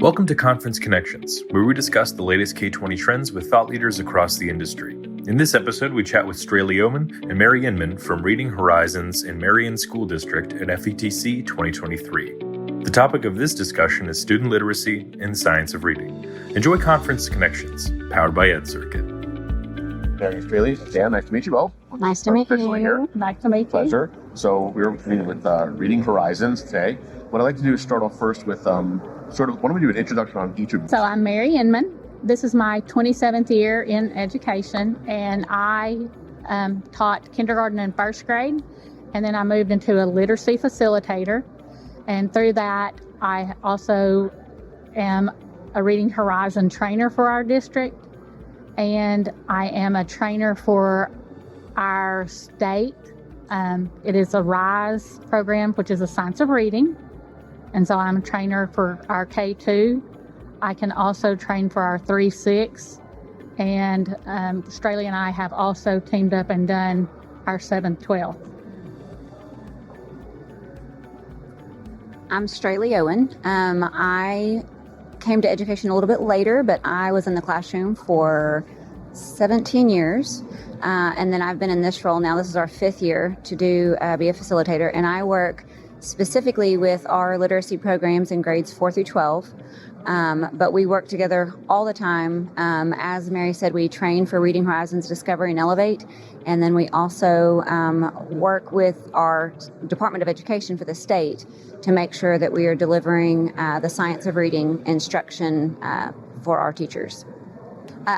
Welcome to Conference Connections, where we discuss the latest K-20 trends with thought leaders across the industry. In this episode, we chat with Straley Owen and Mary Inman from Reading Horizons in Marion School District at FETC 2023. The topic of this discussion is student literacy and science of reading. Enjoy Conference Connections, powered by edCircuit. Mary, Straley, Dan, nice to meet you both. Nice to meet you. Here. Nice to meet you. Pleasure. So we're meeting with Reading Horizons today. What I'd like to do is start off first with why don't we do an introduction on each of you? So I'm Mary Inman. This is my 27th year in education, and I taught kindergarten and first grade, and then I moved into a literacy facilitator. And through that, I also am a Reading Horizon trainer for our district, and I am a trainer for our state. It is a RISE program, which is a science of reading. And so I'm a trainer for our K2. I can also train for our 3-6. And Straley and I have also teamed up and done our 7th, 12th. I'm Straley Owen. I came to education a little bit later, but I was in the classroom for 17 years. And then I've been in this role now. This is our 5th year to be a facilitator. And I work specifically with our literacy programs in grades 4 through 12. But we work together all the time. As Mary said, we train for Reading Horizons, Discover, and Elevate. And then we also work with our Department of Education for the state to make sure that we are delivering the science of reading instruction for our teachers.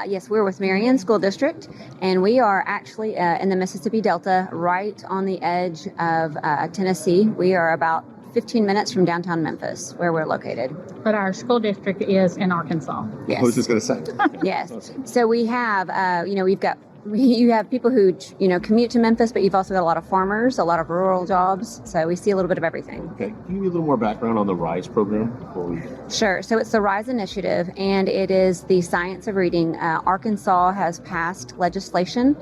Yes, we're with Marion School District, and we are actually in the Mississippi Delta, right on the edge of Tennessee. We are about 15 minutes from downtown Memphis, where we're located. But our school district is in Arkansas. Yes. I was just going to say. Yes. So we have, you have people who, commute to Memphis, but you've also got a lot of farmers, a lot of rural jobs. So we see a little bit of everything. Okay. Can you give me a little more background on the RISE program before we... Sure. So it's the RISE initiative, and it is the science of reading. Arkansas has passed legislation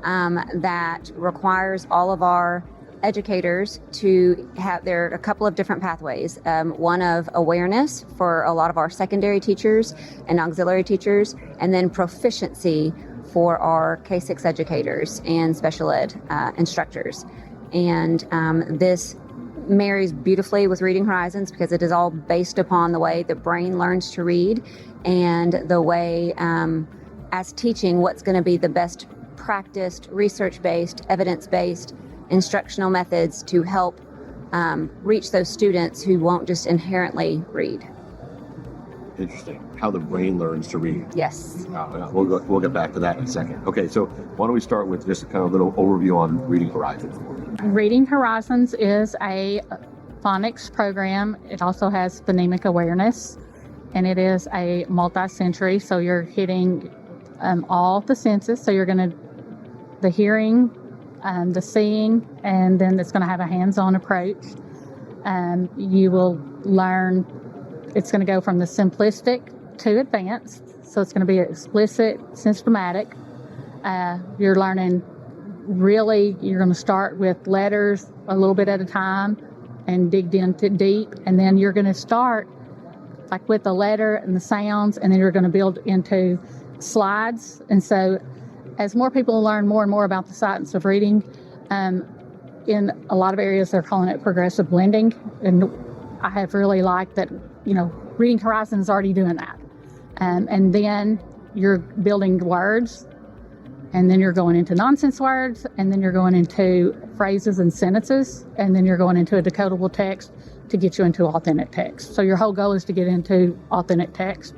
that requires all of our educators to have a couple of different pathways. One of awareness for a lot of our secondary teachers and auxiliary teachers, and then proficiency for our K-6 educators and special ed instructors. And this marries beautifully with Reading Horizons because it is all based upon the way the brain learns to read and the way, as teaching, what's going to be the best practiced, research-based, evidence-based instructional methods to help reach those students who won't just inherently read. Interesting. How the brain learns to read. Yes. We'll get back to that in a second. Okay, so why don't we start with just a kind of little overview on Reading Horizons. Reading Horizons is a phonics program. It also has phonemic awareness, and it is a multi-sensory, so you're hitting all the senses. So you're going to, the hearing, the seeing, and then it's going to have a hands-on approach. You will learn, it's going to go from the simplistic to advanced. So it's going to be explicit, systematic. You're learning you're going to start with letters a little bit at a time and dig into deep. And then you're going to start like with the letter and the sounds, and then you're going to build into slides. And so as more people learn more and more about the science of reading, in a lot of areas they're calling it progressive blending. And I have really liked that, Reading Horizons is already doing that. And then you're building words, and then you're going into nonsense words, and then you're going into phrases and sentences, and then you're going into a decodable text to get you into authentic text. So your whole goal is to get into authentic text.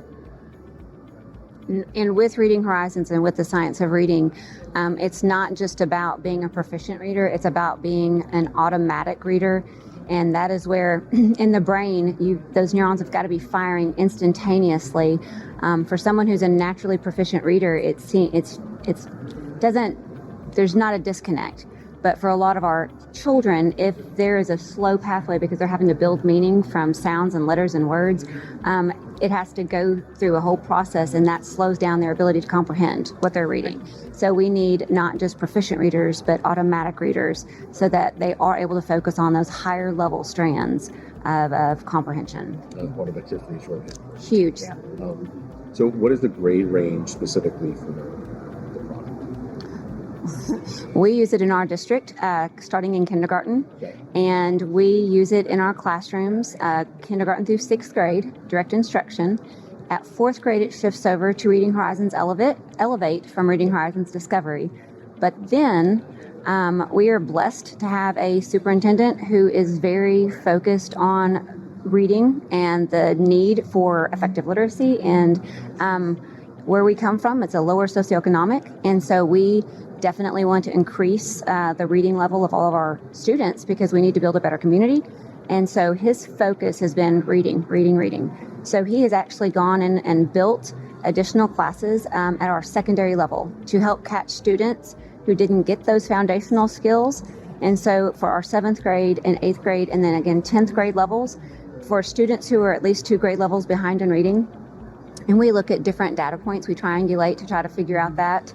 And with Reading Horizons and with the science of reading, it's not just about being a proficient reader, it's about being an automatic reader. And that is where in the brain, those neurons have got to be firing instantaneously. For someone who's a naturally proficient reader, there's not a disconnect. But for a lot of our children, if there is a slow pathway because they're having to build meaning from sounds and letters and words, it has to go through a whole process, and that slows down their ability to comprehend what they're reading. So we need not just proficient readers, but automatic readers so that they are able to focus on those higher level strands of comprehension. Part of Tiffany's shorthand. Huge. Yeah. So what is the grade range specifically for the product? We use it in our district, starting in kindergarten, Okay. and we use it in our classrooms, kindergarten through 6th grade, direct instruction. At 4th grade, it shifts over to Reading Horizons Elevate from Reading Horizons Discovery. But then we are blessed to have a superintendent who is very focused on reading and the need for effective literacy. And where we come from, it's a lower socioeconomic. And so we definitely want to increase the reading level of all of our students because we need to build a better community. And so his focus has been reading. So he has actually gone in and built additional classes at our secondary level to help catch students who didn't get those foundational skills. And so for our 7th grade and 8th grade, and then again 10th grade levels, for students who are at least 2 grade levels behind in reading, and we look at different data points, we triangulate to try to figure out that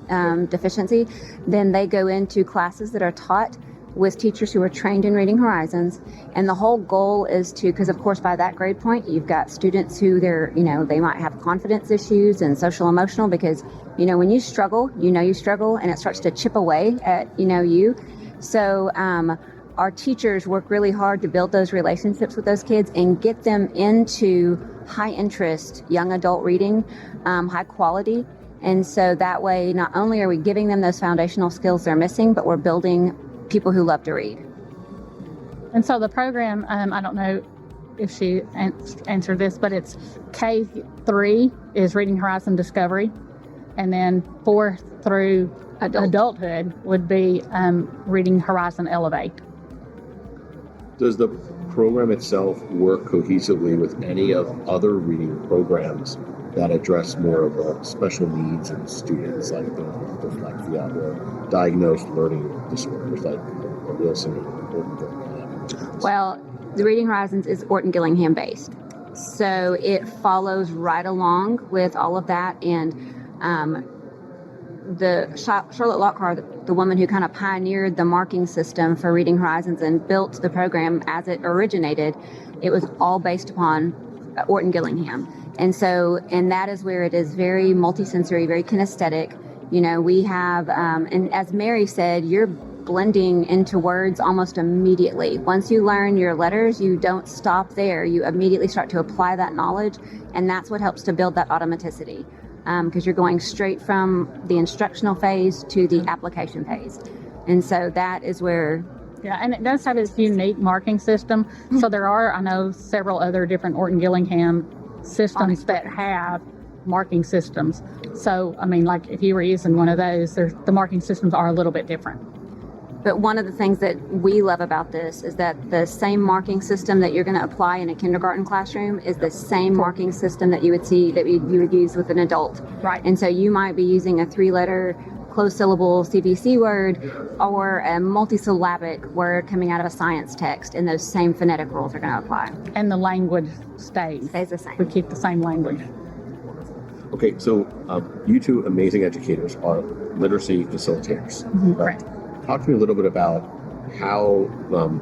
deficiency, then they go into classes that are taught with teachers who are trained in Reading Horizons. And the whole goal is to, because of course by that grade point, you've got students who they might have confidence issues and social emotional, because, when you struggle, you struggle, and it starts to chip away at, you. So our teachers work really hard to build those relationships with those kids and get them into high interest, young adult reading, high quality. And so that way, not only are we giving them those foundational skills they're missing, but we're building people who love to read. And so the program, I don't know if she answered this, but it's K3 is Reading Horizon Discovery, and then 4th through adulthood would be Reading Horizon Elevate. Does the program itself work cohesively with any of other reading programs that address more of the special needs in students, like things with dyslexia or diagnosed learning disorders, like Wilson or Well, the Reading Horizons is Orton Gillingham based, so it follows right along with all of that. And the Charlotte Lockhart, the woman who kind of pioneered the marking system for Reading Horizons and built the program as it originated, it was all based upon Orton Gillingham. And that is where it is very multisensory, very kinesthetic. We have, and as Mary said, you're blending into words almost immediately. Once you learn your letters, you don't stop there. You immediately start to apply that knowledge, and that's what helps to build that automaticity, because you're going straight from the instructional phase to the application phase. And so that is where... Yeah, and it does have its unique marking system. So there are, I know, several other different Orton Gillingham systems that have marking systems. So, like if you were using one of those, the marking systems are a little bit different. But one of the things that we love about this is that the same marking system that you're going to apply in a kindergarten classroom is the same marking system that you would use with an adult. Right. And so you might be using a 3-letter closed syllable CVC word or a multisyllabic word coming out of a science text, and those same phonetic rules are going to apply. And the language stays the same. We keep the same language. Okay, so you two amazing educators are literacy facilitators. Correct. Talk to me a little bit about how,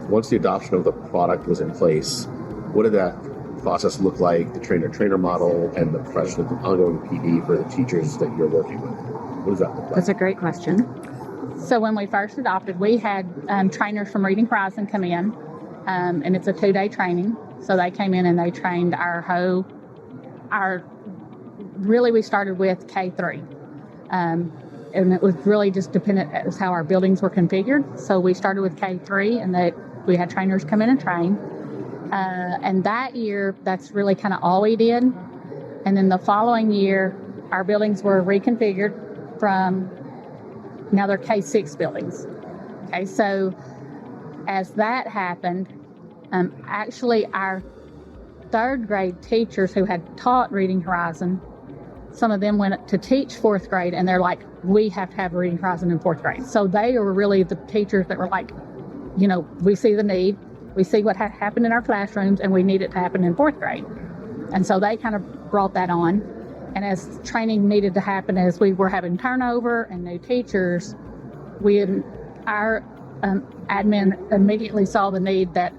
once the adoption of the product was in place, what did that process look like, the trainer-trainer model, and the professional ongoing PD for the teachers that you're working with? What does that look like? That's a great question. So when we first adopted, we had trainers from Reading Horizon come in, and it's a 2-day training. So they came in and they trained really we started with K3. And it was really just dependent as how our buildings were configured. So we started with K3, and we had trainers come in and train. And that year, that's really kind of all we did. And then the following year, our buildings were reconfigured from, now they're K6 buildings. Okay, so as that happened, actually our 3rd grade teachers who had taught Reading Horizon, some of them went to teach 4th grade, and they're like, we have to have Reading Horizon in 4th grade. So they were really the teachers that were like, we see the need, we see what happened in our classrooms, and we need it to happen in 4th grade. And so they kind of brought that on. And as training needed to happen, as we were having turnover and new teachers, our admin immediately saw the need that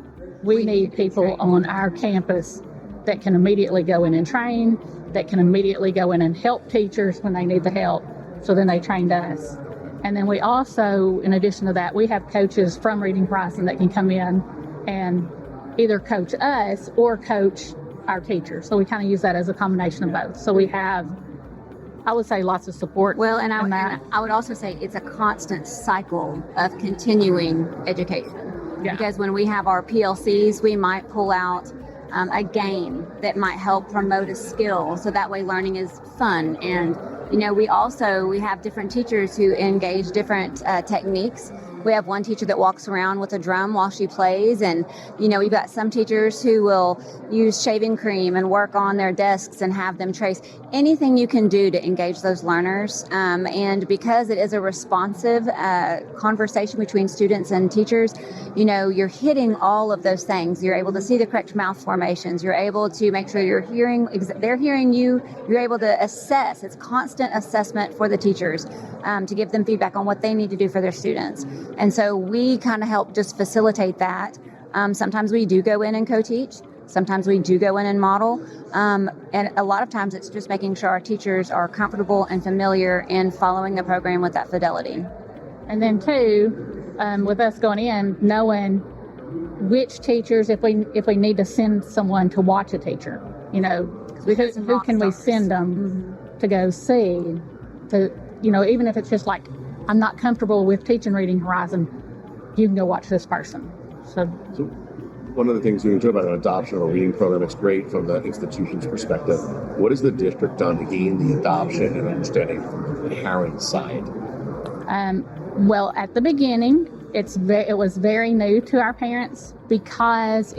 we need people on our campus that can immediately go in and train, that can immediately go in and help teachers when they need the help. So then they trained us. And then we also, in addition to that, we have coaches from Reading Horizon that can come in and either coach us or coach our teachers. So we kind of use that as a combination of both. So we have, I would say, lots of support. Well, and I would also say it's a constant cycle of continuing education. Yeah. Because when we have our PLCs, we might pull out a game that might help promote a skill. So that way learning is fun. And, we have different teachers who engage different techniques. We have one teacher that walks around with a drum while she plays. And, we've got some teachers who will use shaving cream and work on their desks and have them trace. Anything you can do to engage those learners. And because it is a responsive conversation between students and teachers, you're hitting all of those things. You're able to see the correct mouth formations. You're able to make sure they're hearing you. You're able to assess. It's constant assessment for the teachers to give them feedback on what they need to do for their students. And so we kind of help just facilitate that. Sometimes we do go in and co-teach. Sometimes we do go in and model. And a lot of times it's just making sure our teachers are comfortable and familiar in following the program with that fidelity. And then too, with us going in, knowing which teachers, if we need to send someone to watch a teacher, who can we send them to go see, even if it's just like, I'm not comfortable with teaching Reading Horizon, you can go watch this person. So one of the things we can talk about adoption of a reading program, it's great from the institution's perspective. What has the district done to gain the adoption and understanding from the parent side? Well, at the beginning, it was very new to our parents because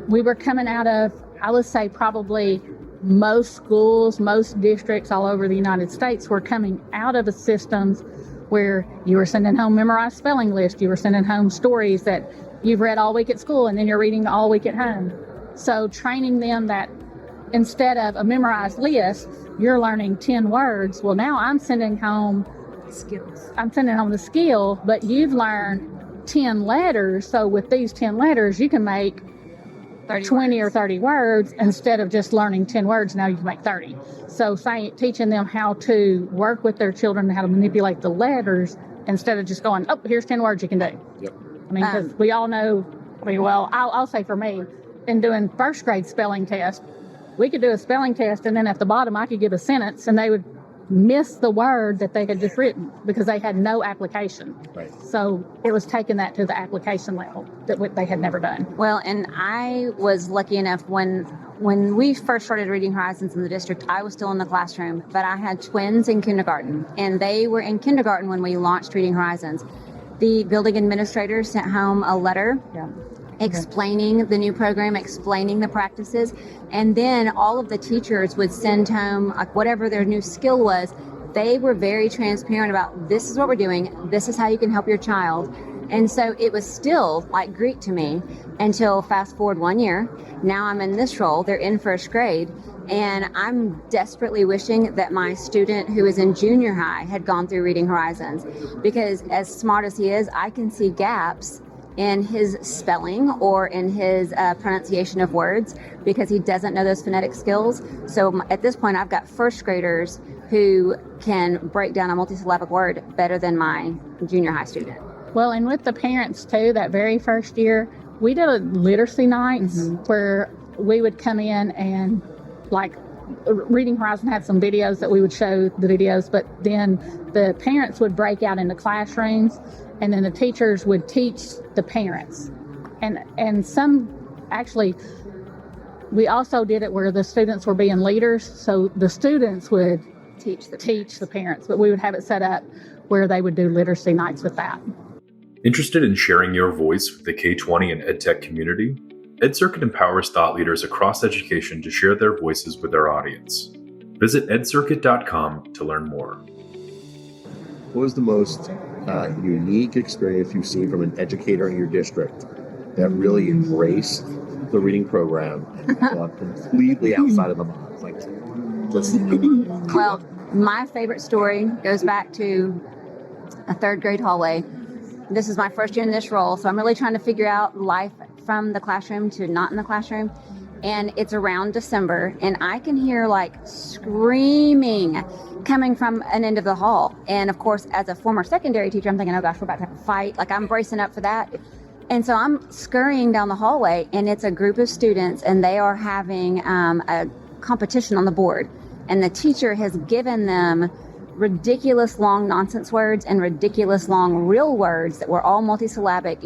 we were coming out of, I would say probably most schools, most districts all over the United States were coming out of the systems where you were sending home memorized spelling lists, you were sending home stories that you've read all week at school and then you're reading all week at home. So training them that instead of a memorized list, you're learning 10 words. Well, now I'm sending home skills. I'm sending home the skill, but you've learned 10 letters. So with these 10 letters, you can make 20 or 30 words instead of just learning 10 words. Now you can make 30. So teaching them how to work with their children, how to manipulate the letters instead of just going, oh, here's 10 words you can do. Yep. Because we all know, I'll say for me, in doing first grade spelling test, we could do a spelling test and then at the bottom I could give a sentence and they would miss the word that they had just written because they had no application. Right. So it was taking that to the application level that they had never done. Well, and I was lucky enough when we first started Reading Horizons in the district, I was still in the classroom, but I had twins in kindergarten, and they were in kindergarten when we launched Reading Horizons. The building administrator sent home a letter explaining the new program, explaining the practices, and then all of the teachers would send home whatever their new skill was. They were very transparent about, this is what we're doing, this is how you can help your child. And so it was still like Greek to me until fast forward 1 year. Now I'm in this role, they're in first grade, and I'm desperately wishing that my student who is in junior high had gone through Reading Horizons, because as smart as he is, I can see gaps in his spelling or in his pronunciation of words because he doesn't know those phonetic skills. So at this point, I've got first graders who can break down a multisyllabic word better than my junior high student. Well, and with the parents too, that very first year, we did a literacy nights where we would come in and Reading Horizon had some videos that we would show the videos, but then the parents would break out into classrooms and then the teachers would teach the parents. And some, actually, we also did it where the students were being leaders, so the students would teach the parents, but we would have it set up where they would do literacy nights with that. Interested in sharing your voice with the K-20 and EdTech community? edCircuit empowers thought leaders across education to share their voices with their audience. Visit edCircuit.com to learn more. What was the most unique experience you've seen from an educator in your district that really embraced the reading program and thought completely outside of the box? Well, my favorite story goes back to a third grade hallway. This is my first year in this role, so I'm really trying to figure out life from the classroom to not in the classroom. And it's around December, and I can hear like screaming coming from an end of the hall. And of course, as a former secondary teacher, I'm thinking, oh gosh, we're about to have a fight. Like, I'm bracing up for that. And so I'm scurrying down the hallway, and it's a group of students, and they are having a competition on the board. And the teacher has given them ridiculous long nonsense words and ridiculous long real words that were all multisyllabic,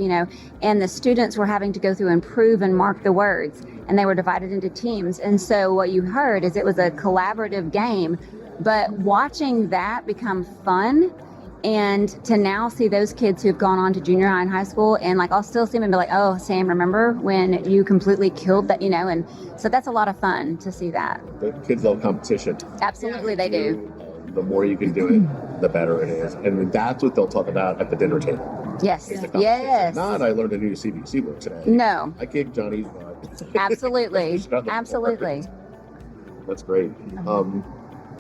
and the students were having to go through and prove and mark the words, and they were divided into teams. And so what you heard is it was a collaborative game, but watching that become fun, and to now see those kids who've gone on to junior high and high school, and like I'll still see them and be like, oh, Sam, remember when you completely killed that, and so that's a lot of fun to see that. The kids love competition. Absolutely, they do. The more you can do it, the better it is. And that's what they'll talk about at the dinner table. Yes. Is the competition. Yes. Not, I learned a new CBC word today. No. I kicked Johnny's butt. Absolutely. Absolutely. That's great.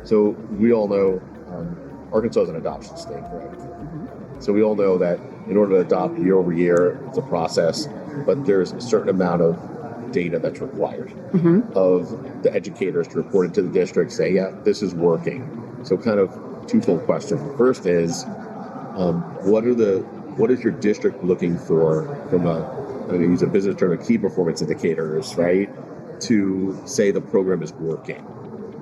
So we all know Arkansas is an adoption state, right? Mm-hmm. So we all know that in order to adopt year over year, it's a process, but there's a certain amount of data that's required of the educators to report it to the district, say, yeah, this is working. So kind of twofold question. The first is, what is your district looking for from I'm going to use a business term, key performance indicators, right? To say the program is working,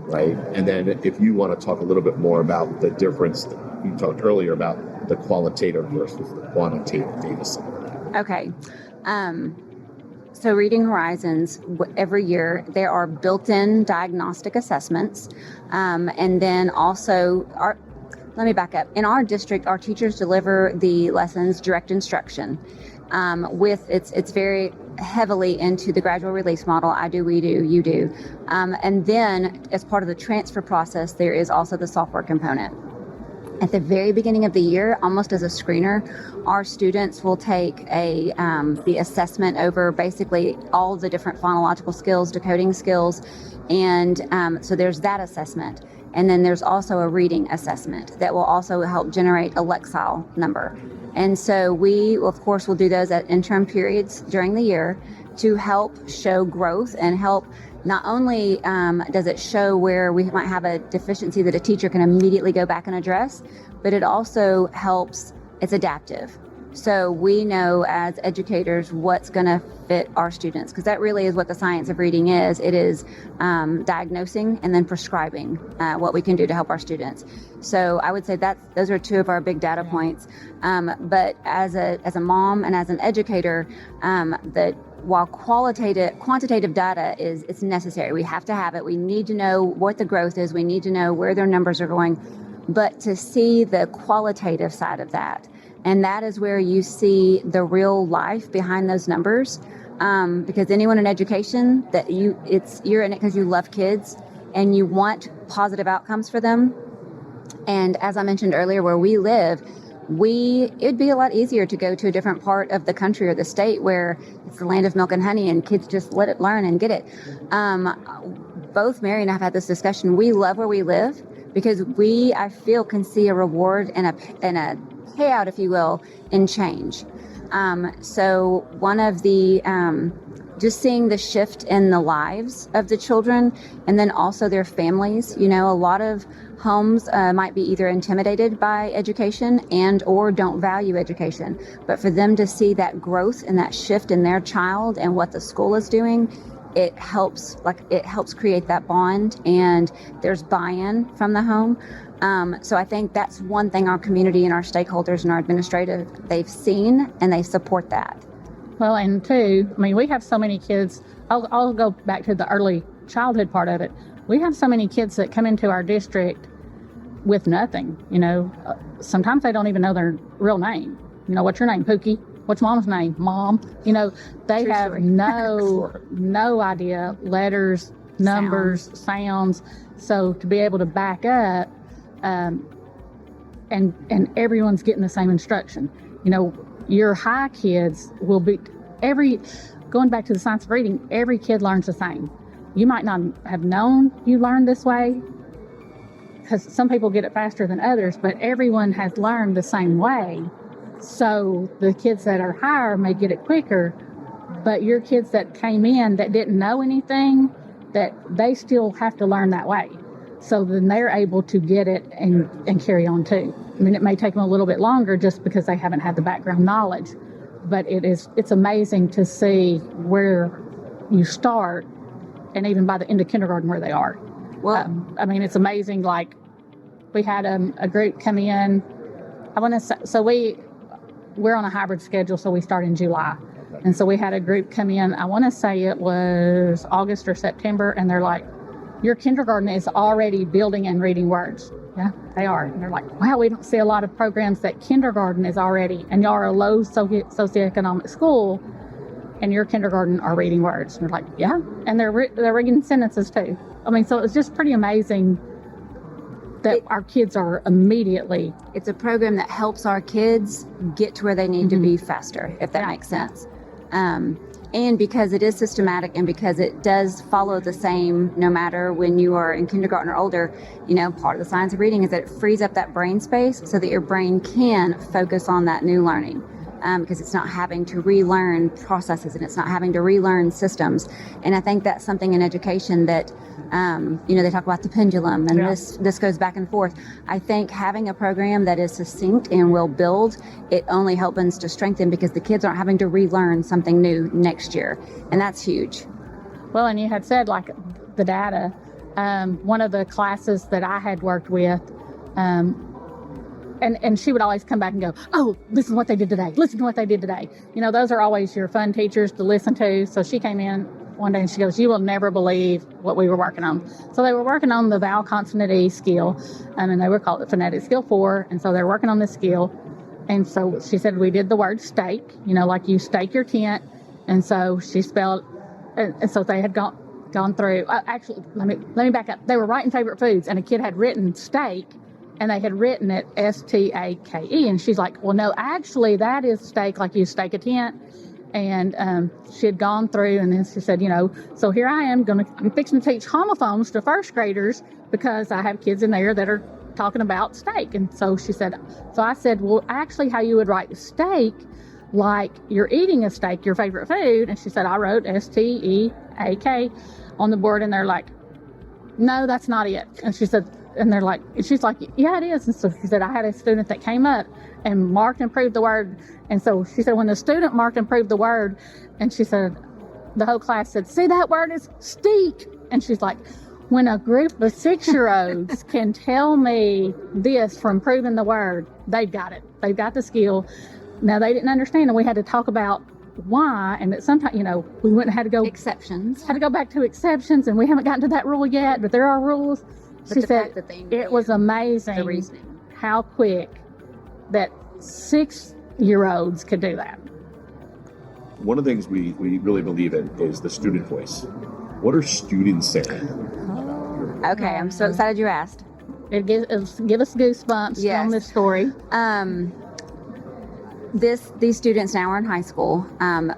right? And then if you want to talk a little bit more about the difference, you talked earlier about the qualitative versus the quantitative data set. Okay. So Reading Horizons, every year there are built-in diagnostic assessments. And then also, let me back up. In our district, our teachers deliver the lessons direct instruction. It's very heavily into the gradual release model. I do, we do, you do. And then as part of the transfer process, there is also the software component. At the very beginning of the year, almost as a screener, our students will take the assessment over basically all the different phonological skills, decoding skills, and so there's that assessment. And then there's also a reading assessment that will also help generate a Lexile number. And so we, of course, will do those at interim periods during the year to help show growth and help. Not only does it show where we might have a deficiency that a teacher can immediately go back and address, but it also helps, it's adaptive. So we know as educators what's going to fit our students, because that really is what the science of reading is. It is diagnosing and then prescribing what we can do to help our students. So I would say those are two of our big data points. But as a mom and as an educator, while quantitative data it's necessary. We have to have it. We need to know what the growth is. We need to know where their numbers are going. But to see the qualitative side of that, and that is where you see the real life behind those numbers. Because anyone in education, you're in it because you love kids and you want positive outcomes for them. And as I mentioned earlier, where we live, it'd be a lot easier to go to a different part of the country or the state where it's the land of milk and honey and kids just let it learn and get it. Both Mary and I have had this discussion. We love where we live because I feel, can see a reward and a payout, if you will, in change. So one of the, just seeing the shift in the lives of the children and then also their families. A lot of homes might be either intimidated by education and or don't value education. But for them to see that growth and that shift in their child and what the school is doing, it helps create that bond, and there's buy-in from the home. So I think that's one thing our community and our stakeholders and our administrative, they've seen and they support that. Well, and two, we have so many kids. I'll go back to the early childhood part of it. We have so many kids that come into our district with nothing. Sometimes they don't even know their real name. What's your name, Pookie? What's mom's name? Mom. They True have story. no idea, letters, numbers, sounds. So to be able to back up, and everyone's getting the same instruction. Your high kids will be going back to the science of reading, every kid learns the same. You might not have known you learned this way because some people get it faster than others, but everyone has learned the same way. So the kids that are higher may get it quicker, But your kids that came in that didn't know anything, that they still have to learn that way. So then they're able to get it and carry on too. I mean, it may take them a little bit longer just because they haven't had the background knowledge, but it's amazing to see where you start and even by the end of kindergarten where they are. Well, I mean, it's amazing. Like, we had a group come in. I want to say, so we're on a hybrid schedule, so we start in July. Okay. And so we had a group come in, I want to say it was August or September, and they're like, your kindergarten is already building and reading words. Yeah, they are. And they're like, wow, we don't see a lot of programs that kindergarten is already, and y'all are a low socioeconomic school, and your kindergarten are reading words. And they're like, yeah, and they're reading sentences too. I mean, so it's just pretty amazing that our kids are immediately. It's a program that helps our kids get to where they need to be faster, if that makes sense. And because it is systematic and because it does follow the same, no matter when you are in kindergarten or older, part of the science of reading is that it frees up that brain space so that your brain can focus on that new learning. Because it's not having to relearn processes and it's not having to relearn systems. And I think that's something in education that, they talk about the pendulum and this goes back and forth. I think having a program that is succinct and will build, it only helps to strengthen because the kids aren't having to relearn something new next year. And that's huge. Well, and you had said like the data, one of the classes that I had worked with, and she would always come back and go, oh, listen to what they did today. Listen to what they did today. Those are always your fun teachers to listen to. So she came in one day and she goes, you will never believe what we were working on. So they were working on the vowel consonant E skill, and they were called the phonetic skill 4. And so they're working on this skill. And so she said, we did the word stake, like you stake your tent. And so she spelled, and so they had gone through, actually, let me back up. They were writing favorite foods, and a kid had written steak, and they had written it stake. And she's like, well, no, actually, that is steak, like you stake a tent. And she had gone through, and then she said, so here I am, I'm fixing to teach homophones to first graders because I have kids in there that are talking about steak. And so she said, so I said, well, actually, how you would write steak, like you're eating a steak, your favorite food. And she said, I wrote steak on the board, and they're like, no, that's not it. And she said, and they're like, and she's like, yeah, it is. And so she said, I had a student that came up and marked and proved the word. And so she said, when the student marked and proved the word, and she said, the whole class said, see, that word is steak. And she's like, when a group of 6-year-olds can tell me this from proving the word, they've got it. They've got the skill. Now, they didn't understand, and we had to talk about why, and that sometimes, we wouldn't have to go exceptions. Had to go back to exceptions, and we haven't gotten to that rule yet, but there are rules. She said it was amazing how quick that 6-year-olds could do that. One of the things we really believe in is the student voice. What are students saying? Okay, I'm so excited you asked. It give us goosebumps from this story. These students now are in high school,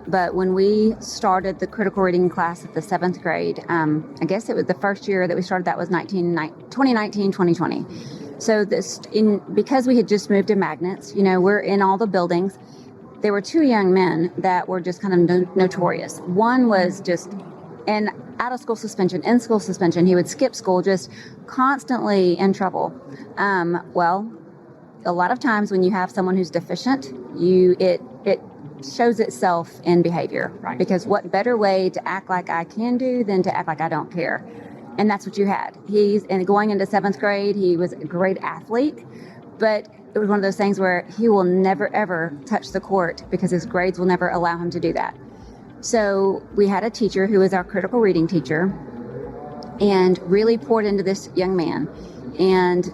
but when we started the critical reading class at the 7th grade, I guess it was the first year that we started, that was 2019, 2020. So because we had just moved to Magnets, we're in all the buildings. There were 2 young men that were just kind of notorious. One was just in out-of-school suspension, in-school suspension. He would skip school, just constantly in trouble. Well, a lot of times when you have someone who's deficient, it shows itself in behavior. Right. Because what better way to act like I can do than to act like I don't care? And that's what you had. And going into 7th grade, he was a great athlete, but it was one of those things where he will never, ever touch the court because his grades will never allow him to do that. So we had a teacher who was our critical reading teacher and really poured into this young man. And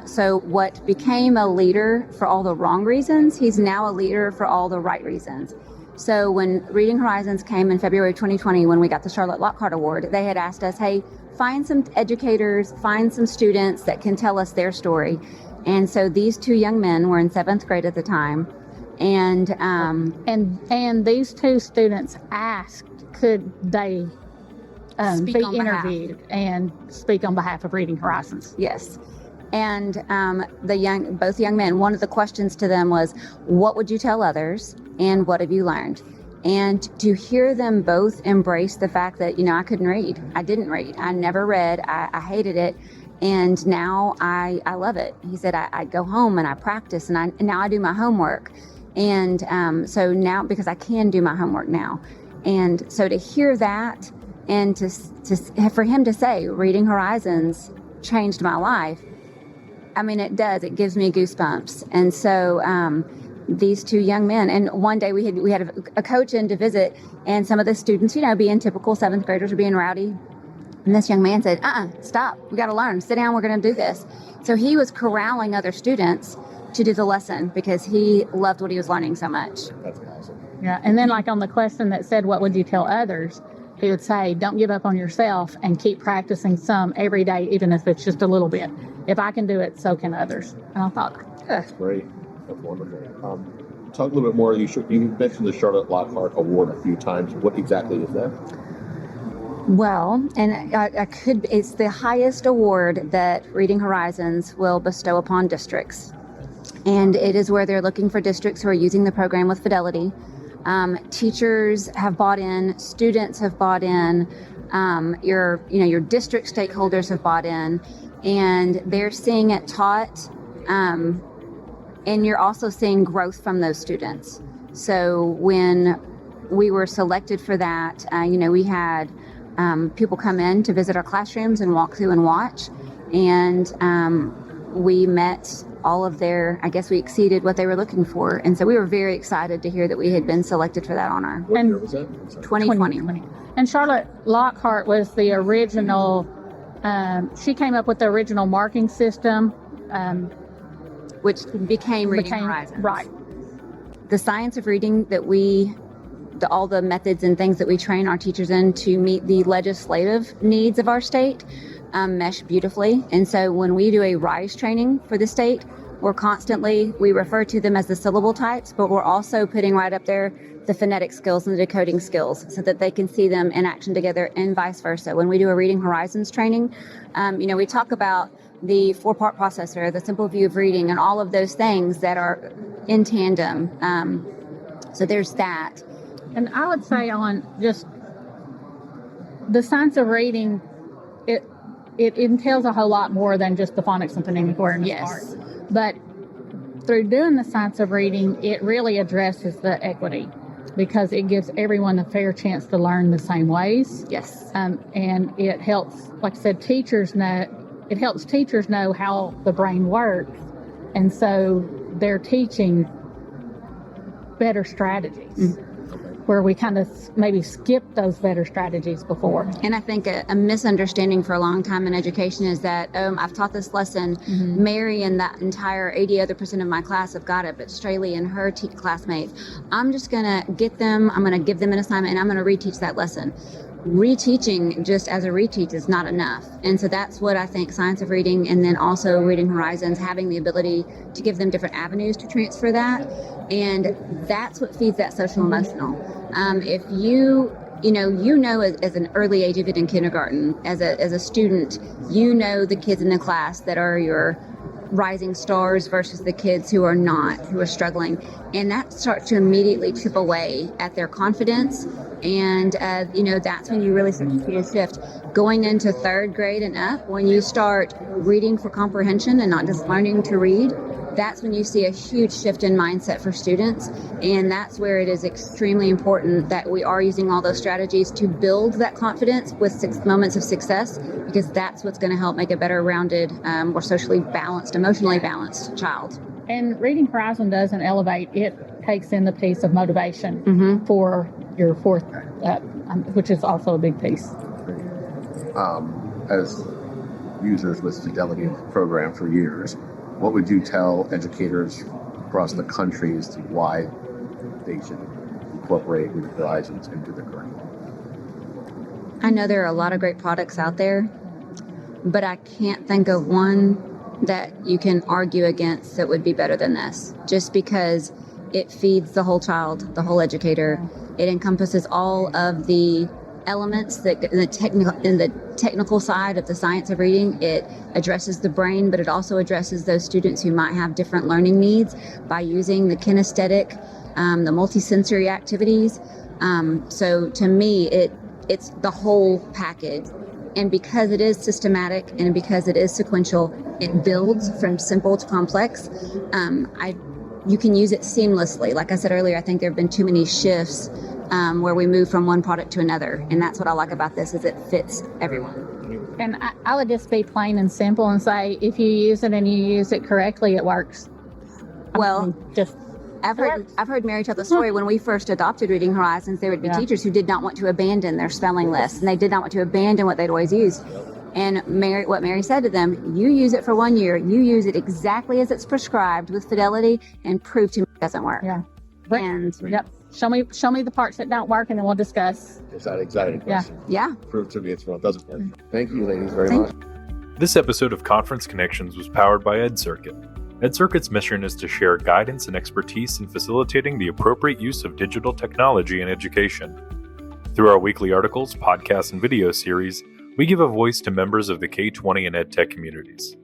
so what became a leader for all the wrong reasons, he's now a leader for all the right reasons. So when Reading Horizons came in February 2020, when we got the Charlotte Lockhart Award, they had asked us, hey, find some educators, find some students that can tell us their story. And so these 2 young men were in 7th grade at the time. And these 2 students asked, could they be interviewed and speak on behalf of Reading Horizons? Yes. And both young men, one of the questions to them was, what would you tell others and what have you learned? And to hear them both embrace the fact that, I couldn't read. I didn't read. I never read. I hated it. And now I love it. He said, I go home and I practice and now I do my homework. And so now, because I can do my homework now. And so to hear that and for him to say, Reading Horizons changed my life. I mean, it does. It gives me goosebumps. And so these two young men, and one day we had a coach in to visit, and some of the students, being typical seventh graders, are being rowdy. And this young man said, stop. We got to learn. Sit down. We're going to do this. So he was corralling other students to do the lesson because he loved what he was learning so much. That's awesome. Yeah. And then like on the question that said, what would you tell others? He would say, don't give up on yourself and keep practicing some every day, even if it's just a little bit. If I can do it, so can others. And I thought, That's great. That's wonderful. Talk a little bit more. You mentioned the Charlotte Lockhart Award a few times. What exactly is that? Well, and it's the highest award that Reading Horizons will bestow upon districts. And it is where they're looking for districts who are using the program with fidelity. Teachers have bought in, students have bought in, your district stakeholders have bought in, and they're seeing it taught. And you're also seeing growth from those students. So when we were selected for that, we had people come in to visit our classrooms and walk through and watch. And we met all of we exceeded what they were looking for. And so we were very excited to hear that we had been selected for that honor. What year was that? 2020. And Charlotte Lockhart was the original, she came up with the original marking system. Which became Reading Horizons. Right. The science of reading that all the methods and things that we train our teachers in to meet the legislative needs of our state mesh beautifully. And so when we do a RISE training for the state, we refer to them as the syllable types, but we're also putting right up there the phonetic skills and the decoding skills so that they can see them in action together and vice versa. When we do a Reading Horizons training, we talk about the 4-part processor, the simple view of reading, and all of those things that are in tandem. So there's that. And I would say on just the science of reading, it entails a whole lot more than just the phonics and phonemic awareness part. But through doing the science of reading, it really addresses the equity because it gives everyone a fair chance to learn the same ways. Yes. And it helps, like I said, it helps teachers know how the brain works. And so they're teaching better strategies. Where we kind of maybe skipped those better strategies before. And I think a misunderstanding for a long time in education is that, I've taught this lesson, Mary and that entire 80% of my class have got it, but Straley and her classmates, I'm just going to get them, I'm going to give them an assignment, and I'm going to reteach that lesson. Reteaching just as a reteach is not enough. And so that's what I think science of reading, and then also Reading Horizons, having the ability to give them different avenues to transfer that. And that's what feeds that social emotional. If as an early age, even in kindergarten, as a student, the kids in the class that are your rising stars versus the kids who are not, who are struggling. And that starts to immediately chip away at their confidence. And, that's when you really start to see a shift. Going into 3rd grade and up, when you start reading for comprehension and not just learning to read, that's when you see a huge shift in mindset for students. And that's where it is extremely important that we are using all those strategies to build that confidence with 6 moments of success, because that's what's going to help make a better rounded, more socially balanced, emotionally balanced child. And Reading Horizon doesn't elevate, it takes in the piece of motivation for your 4th, which is also a big piece. As users with fidelity program for years, what would you tell educators across the country as to why they should incorporate Reading Horizons into their curriculum? I know there are a lot of great products out there, but I can't think of one that you can argue against that would be better than this, just because it feeds the whole child, the whole educator. It encompasses all of the elements that in the technical side of the science of reading. It addresses the brain, but it also addresses those students who might have different learning needs by using the kinesthetic, the multisensory activities. So to me, it's the whole package. And because it is systematic and because it is sequential, it builds from simple to complex. You can use it seamlessly. Like I said earlier, I think there have been too many shifts where we move from one product to another. And that's what I like about this, is it fits everyone. And I would just be plain and simple and say, if you use it and you use it correctly, it works. Well, just I've heard Mary tell the story. When we first adopted Reading Horizons, there would be teachers who did not want to abandon their spelling list, and they did not want to abandon what they'd always used. And what Mary said to them, you use it for 1 year, you use it exactly as it's prescribed with fidelity, and prove to me it doesn't work. Yeah. And Show me the parts that don't work, and then we'll discuss. Is that exciting question? Yeah. Prove to me it doesn't work. Thank you, ladies, very much. This episode of Conference Connections was powered by edCircuit. edCircuit's mission is to share guidance and expertise in facilitating the appropriate use of digital technology in education. Through our weekly articles, podcasts, and video series, we give a voice to members of the K-20 and EdTech communities.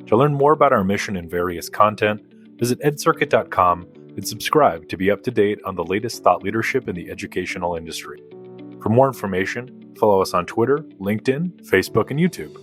To learn more about our mission and various content, visit edcircuit.com and subscribe to be up to date on the latest thought leadership in the educational industry. For more information, follow us on Twitter, LinkedIn, Facebook, and YouTube.